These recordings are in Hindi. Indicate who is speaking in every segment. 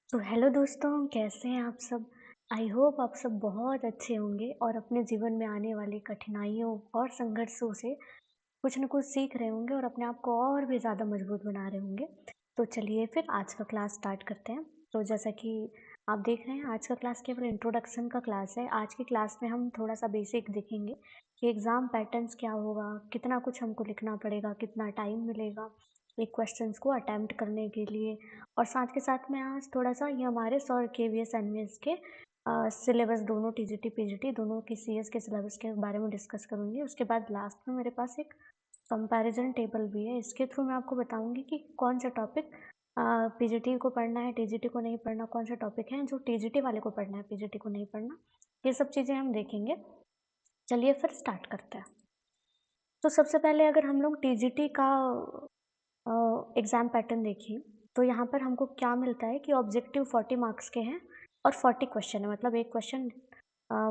Speaker 1: तो हेलो दोस्तों, कैसे हैं आप सब? आई होप आप सब बहुत अच्छे होंगे और अपने जीवन में आने वाली कठिनाइयों और संघर्षों से कुछ न कुछ सीख रहे होंगे और अपने आप को और भी ज़्यादा मजबूत बना रहे होंगे। तो चलिए फिर आज का क्लास स्टार्ट करते हैं। तो जैसा कि आप देख रहे हैं, आज का क्लास केवल इंट्रोडक्शन का क्लास है। आज की क्लास में हम थोड़ा-सा बेसिक देखेंगे कि एग्ज़ाम पैटर्न्स क्या होगा, कितना कुछ हमको लिखना पड़ेगा, कितना टाइम मिलेगा एक क्वेश्चंस को अटेम्प्ट करने के लिए। और साथ के साथ में आज थोड़ा-सा ये हमारे सौर केवीएस, एनवीएस के सिलेबस दोनों टीजीटी, पीजीटी दोनों के सीएस के सिलेबस के बारे में डिस्कस करूँगी। उसके बाद लास्ट में मेरे पास एक कंपैरिजन टेबल भी है। इसके थ्रू मैं आपको बताऊँगी कि कौन सा टॉपिक पीजीटी को पढ़ना है, टीजीटी को नहीं पढ़ना, कौन सा टॉपिक है जो टीजीटी वाले को पढ़ना है, पीजीटी को नहीं पढ़ना। ये सब चीज़ें हम देखेंगे। चलिए फिर स्टार्ट करते हैं। तो सबसे पहले अगर हम लोग टीजीटी का एग्ज़ाम पैटर्न देखिए, तो यहाँ पर हमको क्या मिलता है कि ऑब्जेक्टिव 40 मार्क्स के हैं और 40 क्वेश्चन है, मतलब एक क्वेश्चन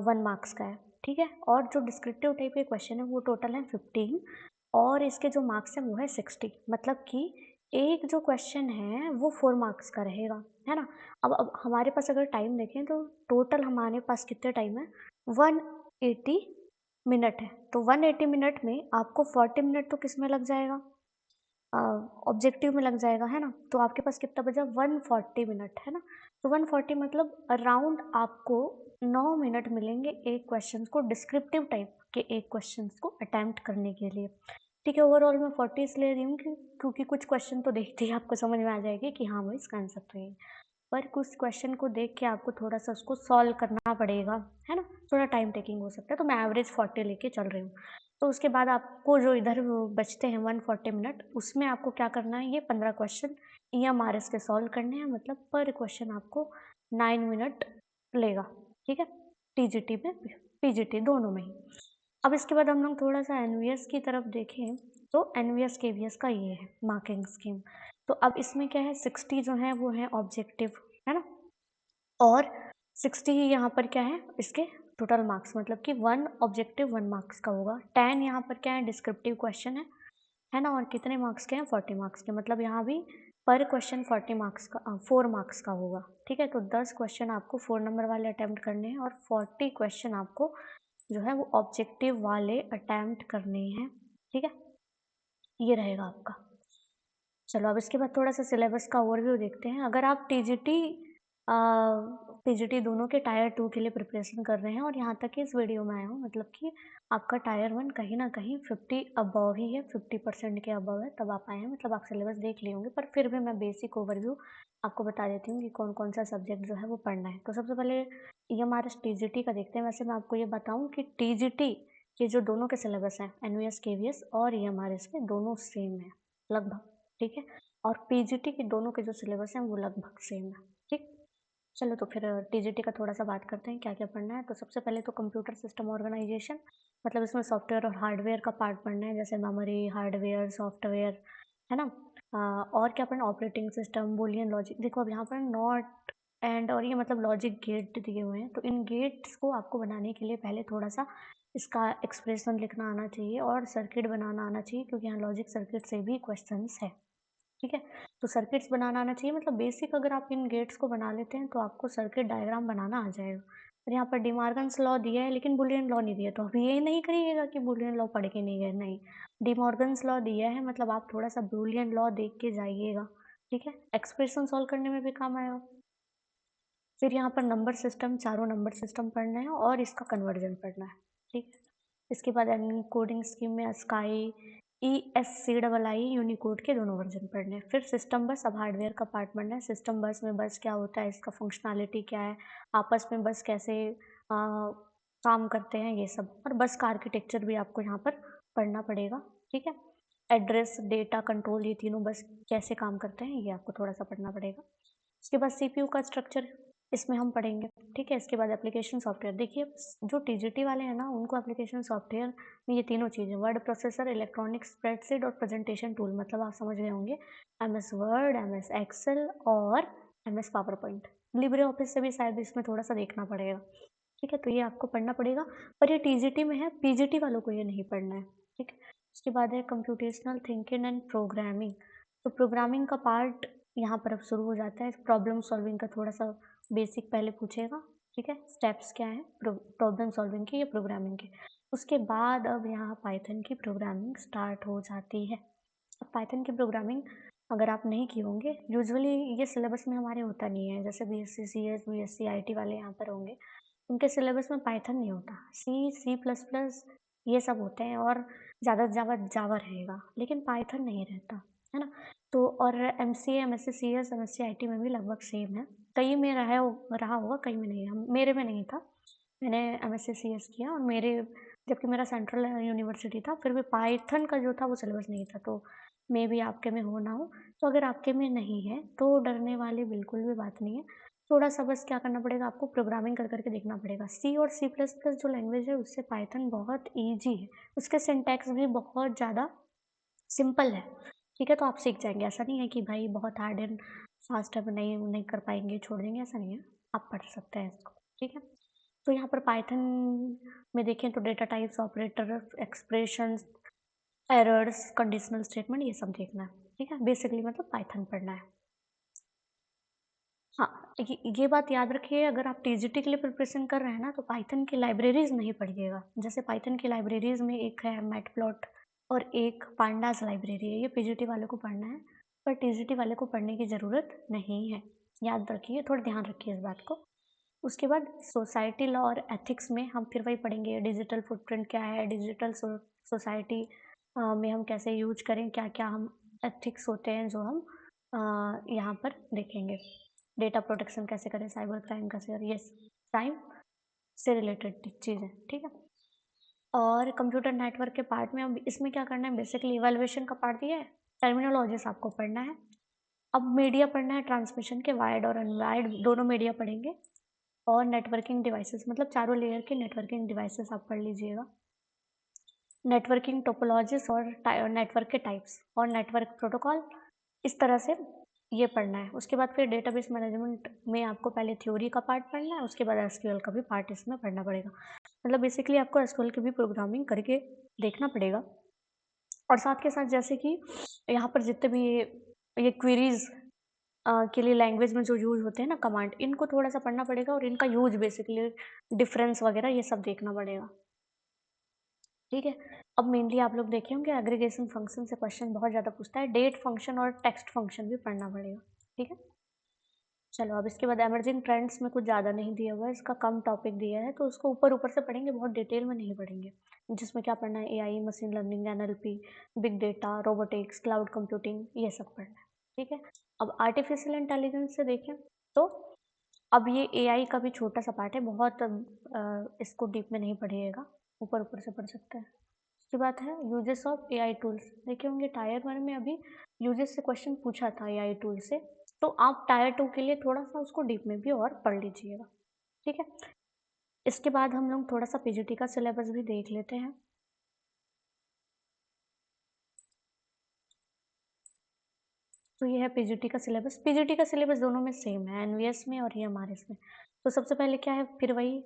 Speaker 1: 1 मार्क्स का है, ठीक है? और जो डिस्क्रिप्टिव टाइप के क्वेश्चन है वो टोटल है 15 और इसके जो मार्क्स हैं वो है 60, मतलब कि एक जो क्वेश्चन है वो 4 मार्क्स का रहेगा, है ना? अब हमारे पास अगर टाइम देखें तो टोटल हमारे पास कितने टाइम है, 180 मिनट है। तो 180 मिनट में आपको 40 मिनट तो किसमें लग जाएगा, अ, ऑब्जेक्टिव में लग जाएगा, है ना? तो आपके पास कितना बचा, 140 मिनट, है ना? तो 140 मतलब अराउंड आपको 9 मिनट मिलेंगे एक क्वेश्चंस को, डिस्क्रिप्टिव टाइप के एक क्वेश्चंस को अटेम्प्ट करने के लिए। ठीक है, ओवरऑल मैं 40 इसलिए रही हूँ क्योंकि कुछ क्वेश्चन तो देखते ही आपको समझ में आ जाएगी कि हाँ भाई इसका आंसर तो ये है। पर कुछ क्वेश्चन को देख के आपको थोड़ा-सा उसको सॉल्व करना पड़ेगा, है ना? थोड़ा टाइम टेकिंग हो सकता है, तो मैं एवरेज 40 लेके चल रही हूँ। तो उसके बाद आपको जो इधर वो बचते हैं 140 मिनट, उसमें आपको क्या करना है, ये 15 क्वेश्चन ईएमआरएस के सॉल्व करने हैं, मतलब पर क्वेश्चन आपको 9 मिनट लेगा, ठीक है? टीजीटी में, पीजीटी दोनों में ही। अब इसके बाद हम लोग थोड़ा-सा एनवीएस की तरफ देखें, तो एनवीएस, केवीएस का ये है मार्किंग स्कीम। तो अब इसमें क्या है, 60 जो है वो है ऑब्जेक्टिव, है ना? और 60 यहाँ पर क्या है, इसके टोटल मार्क्स, मतलब कि 1 ऑब्जेक्टिव 1 मार्क्स का होगा। 10 यहाँ पर क्या है, डिस्क्रिप्टिव क्वेश्चन है ना? और कितने मार्क्स के हैं, 40 मार्क्स के, मतलब यहाँ भी पर क्वेश्चन 40 मार्क्स का 4 मार्क्स का होगा, ठीक है? तो 10 क्वेश्चन आपको 4 नंबर वाले अटेम्प्ट करने हैं और 40 क्वेश्चन आपको जो है वो ऑब्जेक्टिव वाले अटेम्प्ट करने हैं, ठीक है? ये रहेगा आपका। चलो अब इसके बाद थोड़ा-सा सिलेबस का ओवरव्यू देखते हैं। अगर आप टीजीटी अ, पीजीटी दोनों के टायर 2 के लिए प्रिपरेशन कर रहे हैं और यहाँ तक कि इस वीडियो में आए हो, मतलब कि आपका टायर 1 कहीं न कहीं 50 अबव ही है, 50% के अबव है, तब आप आए हैं, मतलब आप सिलेबस देख लिए होंगे, पर फिर भी मैं बेसिक ओवरव्यू आपको बता देती हूँ कि कौन-कौन सा सब्जेक्ट जो है वो पढ़ना है। तो सबसे पहले ईएमआरएस टीजीटी का देखते हैं। वैसे मैं आपको ये बताऊँ कि टीजीटी के जो दोनों के सिलेबस हैं, एनवीएस, केवीएस और ईएमआरएस के, दोनों सेम है लगभग, ठीक है? और पीजीटी के दोनों के जो सिलेबस हैं वो लगभग सेम है, ठीक? चलो तो फिर टीजीटी का थोड़ा-सा बात करते हैं क्या-क्या पढ़ना है। तो सबसे पहले तो कंप्यूटर सिस्टम ऑर्गेनाइजेशन, मतलब इसमें सॉफ्टवेयर और हार्डवेयर का पार्ट पढ़ना है, जैसे मेमोरी, हार्डवेयर, सॉफ्टवेयर, है ना? और क्या पढ़ना, ऑपरेटिंग सिस्टम, बूलियन लॉजिक। देखो अब यहाँ पर नॉट एंड और ये मतलब लॉजिक गेट दिए हुए हैं, तो इन गेट्स को आपको बनाने के लिए पहले थोड़ा-सा इसका एक्सप्रेशन लिखना आना चाहिए और सर्किट बनाना आना चाहिए, क्योंकि यहाँ लॉजिक सर्किट से भी क्वेश्चंस है। ठीक है? तो सर्किट्स बनाना आना चाहिए, मतलब बेसिक अगर आप इन गेट्स को बना लेते हैं तो आपको सर्किट डायग्राम बनाना आ जाएगा। और यहाँ पर डिमॉर्गन्स लॉ दिया है लेकिन बूलियन लॉ नहीं दिया, तो अभी ये नहीं करिएगा कि बूलियन लॉ पढ़ के नहीं गए, नहीं। डिमॉर्गन्स लॉ दिया है, मतलब आप थोड़ा-सा बूलियन लॉ देख के जाइएगा, ठीक है? एक्सप्रेशन सॉल्व करने में भी काम आएगा। फिर यहाँ पर नंबर सिस्टम, चारों नंबर सिस्टम पढ़ना है और इसका कन्वर्जन पढ़ना है, ठीक है? इसके बाद एन्कोडिंग स्कीम में ASCII, ESCII, यूनिकोड के दोनों वर्जन पढ़ने हैं। फिर सिस्टम बस, अब हार्डवेयर का पार्ट पढ़ना है। सिस्टम बस में बस क्या होता है, इसका फंक्शनैलिटी क्या है, आपस में बस कैसे काम करते हैं, ये सब। और बस का आर्किटेक्चर भी आपको यहाँ पर पढ़ना पड़ेगा, ठीक है? एड्रेस, डेटा, कंट्रोल, ये तीनों बस कैसे काम करते हैं, ये आपको थोड़ा-सा पढ़ना पड़ेगा। उसके बाद सीपीयू का स्ट्रक्चर इसमें हम पढ़ेंगे, ठीक है? इसके बाद एप्लीकेशन सॉफ्टवेयर, देखिए जो टीजीटी वाले हैं ना, उनको एप्लीकेशन सॉफ्टवेयर में ये तीनों चीज़ें, वर्ड प्रोसेसर, इलेक्ट्रॉनिक स्प्रेडशीट और प्रेजेंटेशन टूल, मतलब आप समझ गए होंगे एमएस वर्ड, एमएस एक्सेल और MS power point. Libre office से भी शायद इसमें थोड़ा-सा देखना पड़ेगा, ठीक है? तो ये आपको पढ़ना पड़ेगा, पर ये टीजीटी में है, पीजीटी वालों को ये नहीं पढ़ना है, ठीक है? उसके बाद है कंप्यूटेशनल थिंकिंग एंड प्रोग्रामिंग। तो प्रोग्रामिंग का पार्ट यहाँ पर अब शुरू हो जाता है प्रॉब्लम सॉल्विंग का थोड़ा सा बेसिक पहले पूछेगा, ठीक है? स्टेप्स क्या हैं प्रॉब्लम सॉल्विंग के या प्रोग्रामिंग के। उसके बाद अब यहाँ पाइथन की प्रोग्रामिंग स्टार्ट हो जाती है। अब पाइथन की प्रोग्रामिंग अगर आप नहीं किए होंगे, यूजुअली ये सिलेबस में हमारे होता नहीं है, जैसे बीएससी सीएस, बीएससी आईटी वाले यहाँ पर होंगे, उनके सिलेबस में पाइथन नहीं होता। सी, सी प्लस प्लस ये सब होते हैं और ज़्यादा से ज़्यादा जावा रहेगा, लेकिन पाइथन नहीं रहता, है ना? तो और MCA, MSc CS, MSc IT में भी लगभग सेम है। कई में रहा होगा, कई में नहीं है। मेरे में नहीं था, मैंने एमएससी सीएस किया और मेरे जबकि मेरा सेंट्रल यूनिवर्सिटी था, फिर भी पाइथन का जो था वो सिलेबस नहीं था, तो मेबी आपके में हो ना हो। तो अगर आपके में नहीं है, तो डरने वाली बिल्कुल भी बात नहीं है। थोड़ा-सा बस क्या करना पड़ेगा आपको प्रोग्रामिंग कर के देखना पड़ेगा। सी और सी प्लस प्लस जो लैंग्वेज है उससे पाइथन बहुत ईज़ी है। उसके सिंटैक्स भी बहुत ज़्यादा सिंपल है, ठीक है? तो आप सीख जाएँगे। ऐसा नहीं है कि भाई बहुत हार्ड एंड फास्ट है, नहीं कर पाएँगे, छोड़ देंगे, ऐसा नहीं है। आप पढ़ सकते हैं इसको, ठीक है? तो यहाँ पर पाइथन में देखें तो data types, operator, expressions, errors, conditional statement ये सब देखना है, ठीक है? बेसिकली मतलब पाइथन पढ़ना है। हाँ, ये बात याद रखिए अगर आप टीजीटी के लिए प्रिपरेशन कर रहे हैं ना, तो पाइथन की लाइब्रेरीज़ नहीं पढ़िएगा। जैसे पाइथन की लाइब्रेरीज़ में एक है मैटप्लॉट और एक पांडास लाइब्रेरी है, ये पीजीटी वाले को पढ़ना है, पर टीजीटी वाले को पढ़ने की ज़रूरत नहीं है। याद रखिए, थोड़ा ध्यान रखिए इस बात को। उसके बाद सोसाइटी लॉ और एथिक्स में हम फिर वही पढ़ेंगे डिजिटल फुटप्रिंट क्या है, डिजिटल सोसाइटी में हम कैसे यूज करें, क्या-क्या हम एथिक्स होते हैं जो हम यहाँ पर देखेंगे। डेटा प्रोटेक्शन कैसे करें, साइबर क्राइम कैसे करें, ये क्राइम से रिलेटेड चीज़ें, ठीक है? और कंप्यूटर नेटवर्क के पार्ट में अब इसमें क्या करना है बेसिकली इवैल्यूएशन का पार्ट दिया है, टर्मिनोलॉजीज़ आपको पढ़ना है। अब मीडिया पढ़ना है ट्रांसमिशन के वायर्ड और अनवायर्ड दोनों मीडिया पढ़ेंगे। और नेटवर्किंग डिवाइसेस मतलब चारों लेयर के नेटवर्किंग डिवाइसेस आप पढ़ लीजिएगा। नेटवर्किंग टोपोलॉजीज़ और नेटवर्क के टाइप्स और नेटवर्क प्रोटोकॉल इस तरह से ये पढ़ना है। उसके बाद फिर डेटाबेस मैनेजमेंट में आपको पहले थ्योरी का पार्ट पढ़ना है, उसके बाद एसक्यूएल का भी पार्ट इसमें पढ़ना पड़ेगा। मतलब बेसिकली आपको एसक्यूएल की भी प्रोग्रामिंग करके देखना पड़ेगा। और साथ के साथ जैसे कि यहाँ पर जितने भी ये क्वेरीज़ के लिए लैंग्वेज में जो यूज़ होते हैं ना कमांड, इनको थोड़ा-सा पढ़ना पड़ेगा और इनका यूज़ बेसिकली डिफरेंस वगैरह ये सब देखना पड़ेगा, ठीक है? अब मेनली आप लोग देखे होंगे एग्रीगेशन फंक्शन से क्वेश्चन बहुत ज़्यादा पूछता है, डेट फंक्शन और टेक्स्ट फंक्शन भी पढ़ना पड़ेगा, ठीक है? चलो अब इसके बाद इमर्जिंग ट्रेंड्स में कुछ ज़्यादा नहीं दिया हुआ है, इसका कम टॉपिक दिया है, तो उसको ऊपर-ऊपर से पढ़ेंगे, बहुत डिटेल में नहीं पढ़ेंगे। जिसमें क्या पढ़ना है AI, machine learning, NLP, big data, robotics, cloud computing ये सब पढ़ना है, ठीक है? अब आर्टिफिशियल इंटेलिजेंस से देखें तो अब ये एआई का भी छोटा-सा पार्ट है, बहुत इसको डीप में नहीं पढ़िएगा, ऊपर-ऊपर से पढ़ सकते हैं। उसके बाद है यूजेस ऑफ एआई टूल्स, देखे होंगे टायर 1 में अभी यूजेस से क्वेश्चन पूछा था एआई टूल से, तो आप टायर 2 के लिए थोड़ा-सा उसको डीप में भी और पढ़ लीजिएगा, ठीक है? इसके बाद हम लोग थोड़ा-सा पीजीटी का सिलेबस भी देख लेते हैं। तो ये है पीजीटी का सिलेबस। पीजीटी का सिलेबस दोनों में सेम है, एनवीएस में और ईएमआरएस में। तो सबसे पहले क्या है फिर वही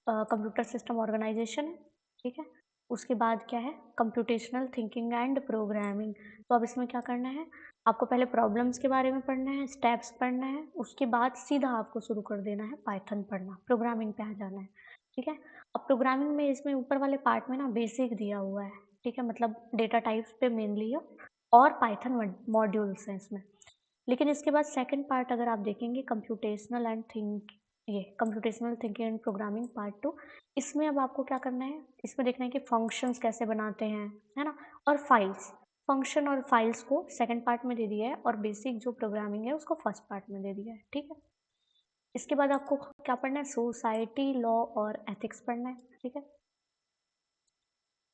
Speaker 1: कंप्यूटर सिस्टम ऑर्गेनाइजेशन है, ठीक है? उसके बाद क्या है कंप्यूटेशनल थिंकिंग एंड प्रोग्रामिंग। तो अब इसमें क्या करना है, आपको पहले प्रॉब्लम्स के बारे में पढ़ना है, स्टेप्स पढ़ना है, उसके बाद सीधा आपको शुरू कर देना है पाइथन पढ़ना, प्रोग्रामिंग पे आ जाना है, ठीक है? अब प्रोग्रामिंग में इसमें ऊपर वाले पार्ट में ना बेसिक दिया हुआ है, ठीक है? मतलब डेटा टाइप्स पे मेनली है और पाइथन मॉड्यूल्स हैं इसमें। लेकिन इसके बाद सेकंड पार्ट अगर आप देखेंगे computational thinking and programming part 2 इसमें अब आपको क्या करना है, इसमें देखना है कि फंक्शंस कैसे बनाते हैं, है ना? और फाइल्स, फंक्शन और फाइल्स को सेकंड पार्ट में दे दिया है और बेसिक जो प्रोग्रामिंग है उसको फर्स्ट पार्ट में दे दिया है, ठीक है? इसके बाद आपको क्या पढ़ना है सोसाइटी, लॉ और एथिक्स पढ़ना है, ठीक है?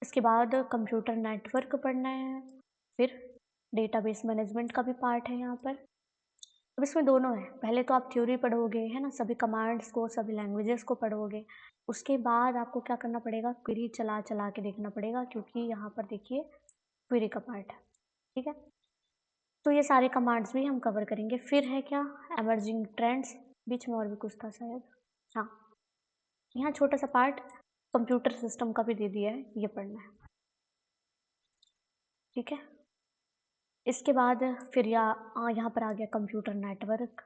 Speaker 1: इसके बाद कंप्यूटर नेटवर्क पढ़ना है, फिर डेटाबेस मैनेजमेंट का भी पार्ट है यहाँ पर। अब इसमें दोनों हैं, पहले तो आप थ्योरी पढ़ोगे, है ना? सभी कमांड्स को, सभी लैंग्वेजेस को पढ़ोगे। उसके बाद आपको क्या करना पड़ेगा, क्वेरी चला-चला के देखना पड़ेगा क्योंकि यहाँ पर देखिए क्वेरी का पार्ट है, ठीक है? तो ये सारे कमांड्स भी हम कवर करेंगे। फिर है क्या इमर्जिंग ट्रेंड्स, बीच में और भी कुछ था शायद। हाँ, यहाँ छोटा-सा पार्ट कंप्यूटर सिस्टम का भी दे दिया है, ये पढ़ना है, ठीक है? इसके बाद फिर यहाँ पर आ गया कंप्यूटर नेटवर्क,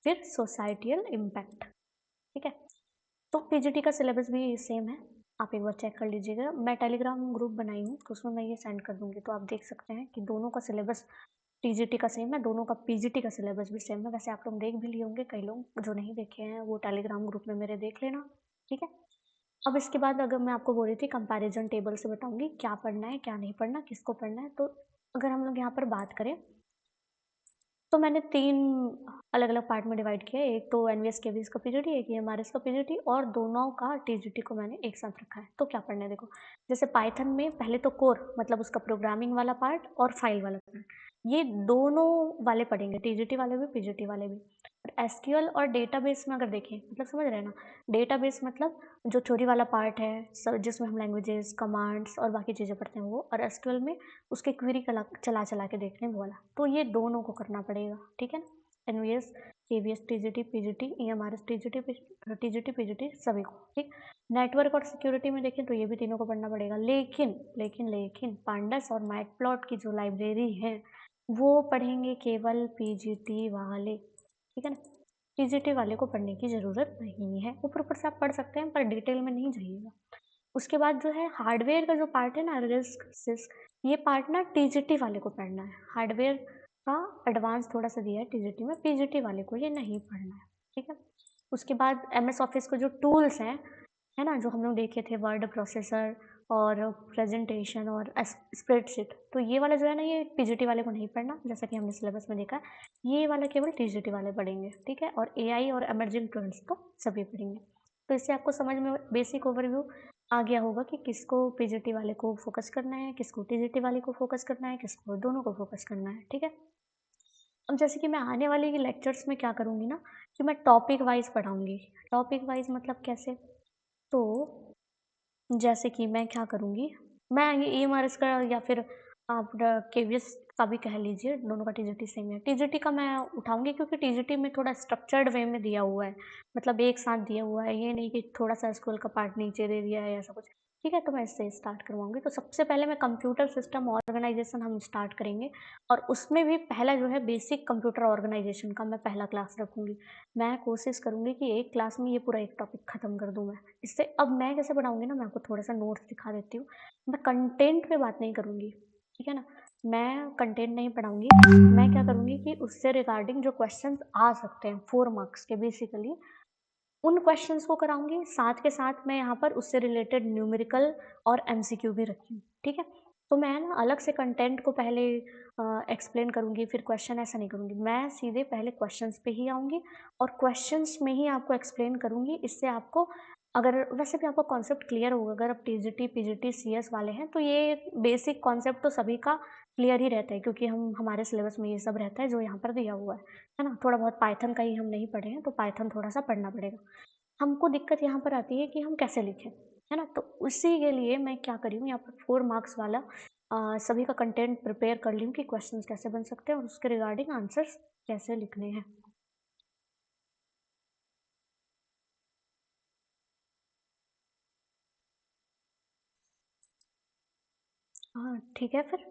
Speaker 1: फिर सोसाइटियल इम्पैक्ट, ठीक है? तो पीजीटी का सिलेबस भी सेम है, आप एक बार चेक कर लीजिएगा। मैं टेलीग्राम ग्रुप बनाई हूँ, तो उसमें मैं ये सेंड कर दूँगी, तो आप देख सकते हैं कि दोनों का सिलेबस टीजीटी का सेम है, दोनों का पीजीटी का सिलेबस भी सेम है। वैसे आप लोग देख भी लिए होंगे, कई लोग जो नहीं देखे हैं वो टेलीग्राम ग्रुप में मेरे देख लेना, ठीक है? अब इसके बाद अगर मैं आपको बोल रही थी कंपैरिज़न टेबल से बताऊँगी क्या पढ़ना है, क्या नहीं पढ़ना, किसको पढ़ना है। तो अगर हम लोग यहाँ पर बात करें, तो मैंने 3 अलग-अलग पार्ट में डिवाइड किया है। एक तो एनवीएस केवीएस का पीजीटी, एक ईएमआरएस का पीजीटी और दोनों का टीजीटी को मैंने एक साथ रखा है। तो क्या पढ़ना है देखो, जैसे पाइथन में पहले तो कोर मतलब उसका प्रोग्रामिंग वाला पार्ट और फाइल वाला पार्ट, ये दोनों वाले पढ़ेंगे, टीजीटी वाले भी, पीजीटी वाले भी। और एसक्यूएल और डेटाबेस में अगर देखें, मतलब समझ रहे हैं ना? डेटाबेस मतलब जो थ्योरी वाला पार्ट है, जिसमें हम लैंग्वेजेस, कमांड्स और बाकी चीज़ें पढ़ते हैं वो, और एसक्यूएल में उसके क्वेरी चला के देखने वो वाला। तो ये दोनों को करना पड़ेगा, ठीक है ना? NVS, KVS, TGT, PGT, EMRS, TGT, PGT सभी को, ठीक? नेटवर्क और सिक्योरिटी में देखें तो ये भी तीनों को पढ़ना पड़ेगा। लेकिन पांडस और मैटप्लॉट की जो लाइब्रेरी है, वो पढ़ेंगे केवल पीजीटी वाले, ठीक है ना? टीजीटी वाले को पढ़ने की ज़रूरत नहीं है। ऊपर-ऊपर से आप पढ़ सकते हैं पर डिटेल में नहीं जाइएगा। उसके बाद जो है हार्डवेयर का जो पार्ट है ना, रिस्क, सिस्क, ये पार्ट ना टीजीटी वाले को पढ़ना है। हार्डवेयर का एडवांस थोड़ा-सा दिया है टीजीटी में, पीजीटी वाले को ये नहीं पढ़ना है, ठीक है? उसके बाद एमएस ऑफिस के जो टूल्स हैं, है ना? जो हम लोग देखे थे, वर्ड प्रोसेसर और प्रेज़ेंटेशन और स्प्रेडशीट, तो ये वाला जो है ना, ये पीजीटी वाले को नहीं पढ़ना, जैसा कि हमने सिलेबस में देखा है। ये वाला केवल टीजीटी वाले पढ़ेंगे, ठीक है? और एआई और इमर्जिंग ट्रेंड्स तो सभी पढ़ेंगे। तो इससे आपको समझ में बेसिक ओवरव्यू आ गया होगा कि किसको पीजीटी वाले को फ़ोकस करना है, किसको टीजीटी वाले को फ़ोकस करना है, किसको दोनों को फ़ोकस करना है, ठीक है? अब जैसे कि मैं आने वाले लेक्चर्स में क्या करूँगी ना, कि मैं टॉपिक वाइज़ पढ़ाऊँगी। टॉपिक वाइज़ मतलब कैसे? तो जैसे कि मैं क्या करूँगी, मैं ये ईएमआरएस का या फिर आप केवीएस का भी कह लीजिए, दोनों का टीजीटी सेम है। टीजीटी का मैं उठाऊँगी क्योंकि टीजीटी में थोड़ा स्ट्रक्चर्ड वे में दिया हुआ है, मतलब एक साथ दिया हुआ है, ये नहीं कि थोड़ा-सा एसक्यूएल का पार्ट नीचे दे दिया है, ऐसा कुछ। ठीक है, तो मैं इससे स्टार्ट करवाऊँगी। तो सबसे पहले मैं कंप्यूटर सिस्टम ऑर्गनाइज़ेशन हम स्टार्ट करेंगे, और उसमें भी पहला जो है बेसिक कंप्यूटर ऑर्गनाइज़ेशन का मैं पहला क्लास रखूँगी। मैं कोशिश करूँगी कि एक क्लास में ये पूरा एक टॉपिक खत्म कर दूँ मैं। इससे अब मैं कैसे पढ़ाऊँगी ना, मैं आपको थोड़ा-सा नोट्स दिखा देती हूँ। मैं कंटेंट पे बात नहीं करूँगी, ठीक है ना? मैं कंटेंट नहीं पढ़ाऊँगी, मैं क्या करूँगी कि उससे रिगार्डिंग जो क्वेश्चन्स आ सकते हैं 4 मार्क्स के बेसिकली, उन क्वेश्चन्स को कराऊँगी, साथ के साथ मैं यहाँ पर उससे रिलेटेड न्यूमेरिकल और एमसीक्यू भी रखी हूँ, ठीक है? तो मैं ना अलग से कंटेंट को पहले एक्सप्लेन करूँगी, फिर क्वेश्चन ऐसा नहीं करूँगी। मैं सीधे पहले क्वेश्चन्स पे ही आऊँगी और क्वेश्चन्स में ही आपको एक्सप्लेन करूँगी। इससे आपको, अगर वैसे भी आपको कॉन्सेप्ट क्लियर होगा, अगर आप टीजीटी, पीजीटी, सीएस वाले हैं, तो ये बेसिक कॉन्सेप्ट तो सभी का क्लियर ही रहता है, क्योंकि हमारे सिलेबस में ये सब रहता है जो यहाँ पर दिया हुआ है ना? थोड़ा बहुत पाइथन का ही हम नहीं पढ़े हैं, तो पाइथन थोड़ा-सा पढ़ना पड़ेगा। हमको दिक्कत यहाँ पर आती है कि हम कैसे लिखें, है ना? तो उसी के लिए मैं क्या कर रही हूँ, यहाँ पर 4 मार्क्स वाला सभी का कंटेंट प्रिपेयर कर ली हूँ कि क्वेश्चंस कैसे बन सकते हैं और उसके रिगार्डिंग आंसर्स कैसे लिखने हैं। हाँ, ठीक है फिर।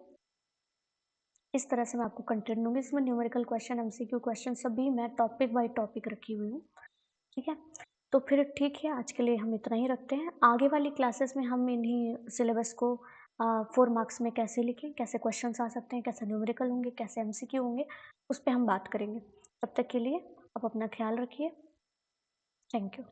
Speaker 1: इस तरह से मैं आपको कंटेंट दूँगी, इसमें न्यूमेरिकल क्वेश्चन, एमसीक्यू क्वेश्चन सभी मैं टॉपिक बाय टॉपिक रखी हुई हूँ, ठीक है? तो फिर ठीक है, आज के लिए हम इतना ही रखते हैं। आगे वाली क्लासेस में हम इन्हीं सिलेबस को 4 मार्क्स में कैसे लिखें, कैसे क्वेश्चन्स आ सकते हैं, कैसे न्यूमेरिकल होंगे, कैसे एमसीक्यू होंगे, उस पे हम बात करेंगे। तब तक के लिए आप अपना ख़्याल रखिए। Thank you.